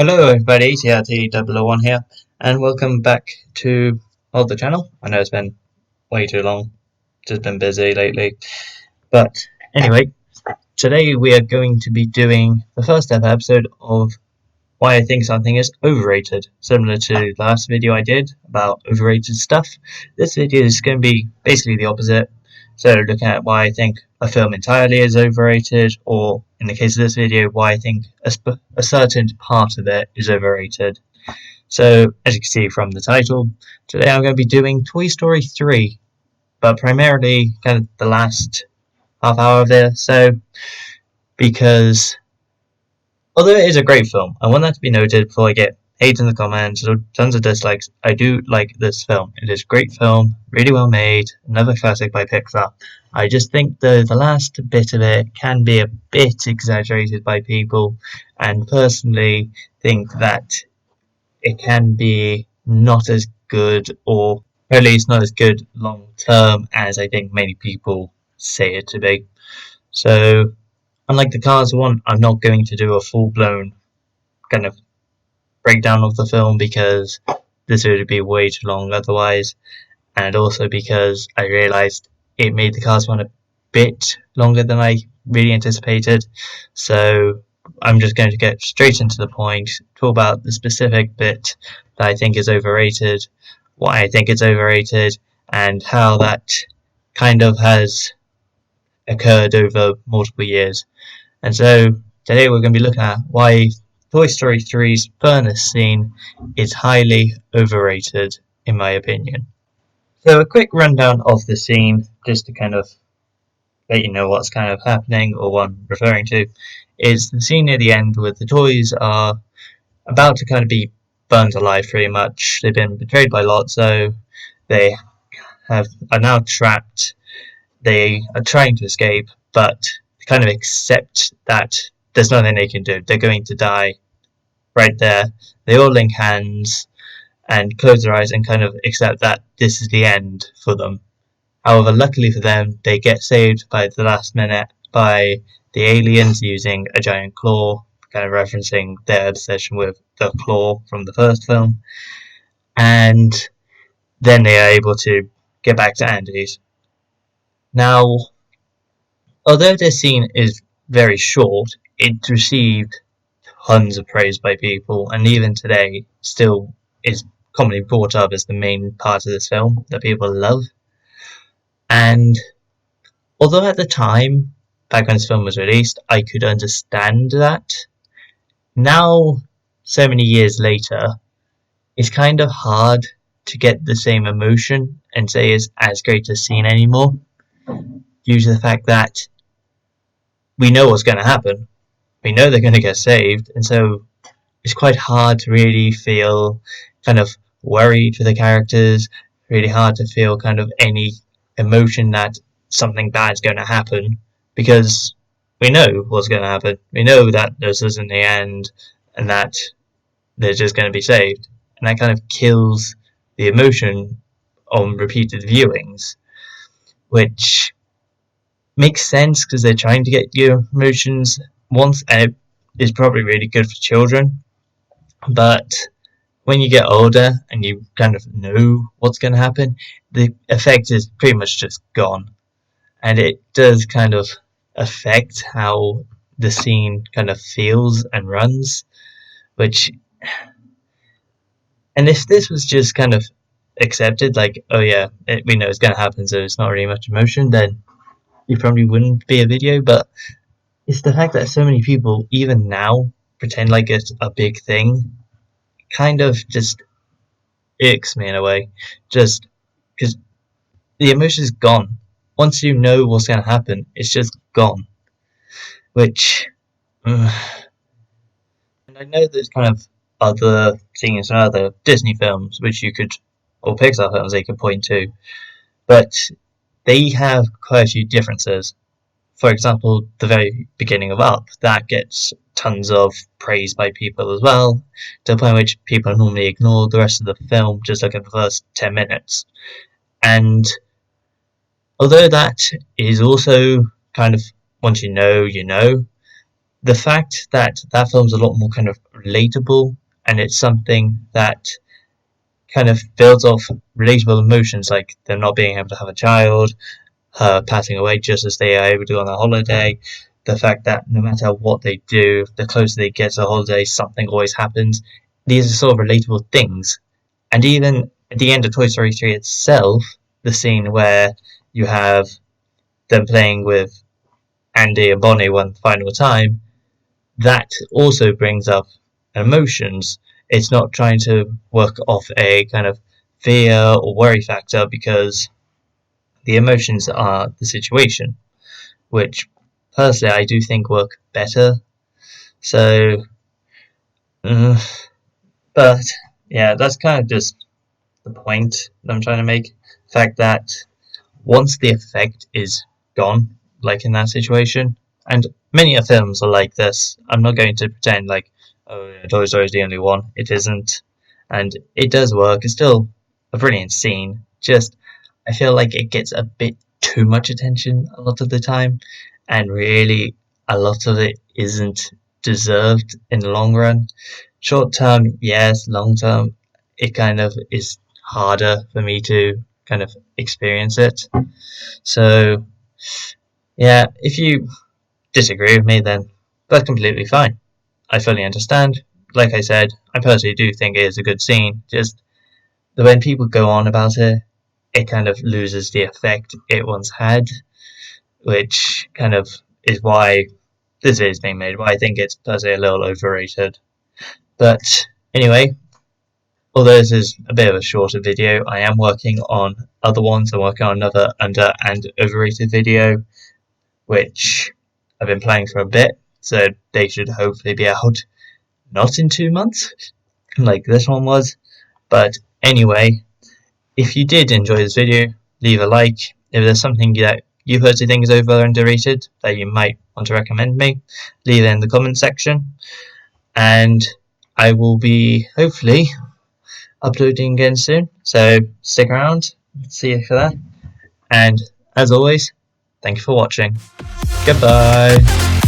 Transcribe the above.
Hello everybody, TRT001 here, and welcome back to the channel. I know it's been way too long, just been busy lately. But anyway, today we are going to be doing the first ever episode of why I think something is overrated. Similar to the last video I did about overrated stuff, this video is going to be basically the opposite. So looking at why I think a film entirely is overrated, or in the case of this video, why I think a certain part of it is overrated. So as you can see from the title, today I'm going to be doing Toy Story 3, but primarily kind of the last half hour of this. So because although it is a great film, I want that to be noted before I get hate in the comments or tons of dislikes. I do like this film. It is a great film, really well made, another classic by Pixar. I just think the last bit of it can be a bit exaggerated by people, and personally think that it can be not as good, or at least not as good long term as I think many people say it to be. So unlike the Cars one, I'm not going to do a full blown kind of breakdown of the film because this would be way too long otherwise, and also because I realised it made the Cars one a bit longer than I really anticipated. So I'm just going to get straight into the point, talk about the specific bit that I think is overrated, why I think it's overrated, and how that kind of has occurred over multiple years. And so today we're going to be looking at why Toy Story 3's furnace scene is highly overrated, in my opinion. So a quick rundown of the scene, just to kind of let you know what's kind of happening or what I'm referring to, is the scene near the end where the toys are about to kind of be burned alive pretty much. They've been betrayed by Lotso, they are now trapped, they are trying to escape, but kind of accept that there's nothing they can do. They're going to die right there. They all link hands and close their eyes and kind of accept that this is the end for them. However, luckily for them, they get saved by the last minute by the aliens using a giant claw, kind of referencing their obsession with the claw from the first film. And then they are able to get back to Andy's. Now, although this scene is very short, it received tons of praise by people, and even today still is commonly brought up as the main part of this film that people love. And although at the time, back when this film was released, I could understand that, now, so many years later, it's kind of hard to get the same emotion and say it's as great a scene anymore, due to the fact that we know what's going to happen. We know they're going to get saved, and so it's quite hard to really feel kind of worried for the characters, really hard to feel kind of any emotion that something bad's going to happen, because we know what's going to happen. We know that this isn't the end, and that they're just going to be saved, and that kind of kills the emotion on repeated viewings, which makes sense because they're trying to get your emotions once, and it is probably really good for children. But when you get older and you kind of know what's going to happen, the effect is pretty much just gone, and it does kind of affect how the scene kind of feels and runs. Which, and if this was just kind of accepted, like, oh yeah, we know it's going to happen, so it's not really much emotion, then it probably wouldn't be a video. But it's the fact that so many people, even now, pretend like it's a big thing, kind of just icks me in a way. Just because the emotion is gone. Once you know what's going to happen, it's just gone. Which, and I know there's kind of other things and other Disney films which you could, or Pixar films they could point to, but they have quite a few differences. For example, the very beginning of Up, that gets tons of praise by people as well, to the point which people normally ignore the rest of the film, just look at the first 10 minutes. And although that is also kind of, once you know, you know, the fact that that film's a lot more kind of relatable, and it's something that kind of builds off relatable emotions, like them not being able to have a child, her passing away just as they are able to go on a holiday, the fact that no matter what they do, the closer they get to the holiday, something always happens. These are sort of relatable things. And even at the end of Toy Story 3 itself, the scene where you have them playing with Andy and Bonnie one final time, that also brings up emotions. It's not trying to work off a kind of fear or worry factor, because the emotions are the situation, which personally I do think work better. So, but yeah, that's kind of just the point that I'm trying to make. The fact that once the effect is gone, like in that situation, and many of films are like this. I'm not going to pretend like, oh, yeah, Toy Story is the only one. It isn't, and it does work. It's still a brilliant scene. Just I feel like it gets a bit too much attention a lot of the time, and really a lot of it isn't deserved in the long run. Short term, yes. Long term, it kind of is harder for me to kind of experience it. So, yeah, if you disagree with me, then that's completely fine. I fully understand. Like I said, I personally do think it is a good scene. Just that when people go on about it, it kind of loses the effect it once had, which kind of is why this video is being made. Why I think it's personally a little overrated. But anyway, although this is a bit of a shorter video, I am working on other ones. I'm working on another under and overrated video, which I've been playing for a bit, so they should hopefully be out not in 2 months, like this one was. But anyway, if you did enjoy this video, leave a like. If there's something that you personally think is over and underrated that you might want to recommend me, leave it in the comment section. And I will be hopefully uploading again soon, so stick around. See you for that. And as always, thank you for watching. Goodbye.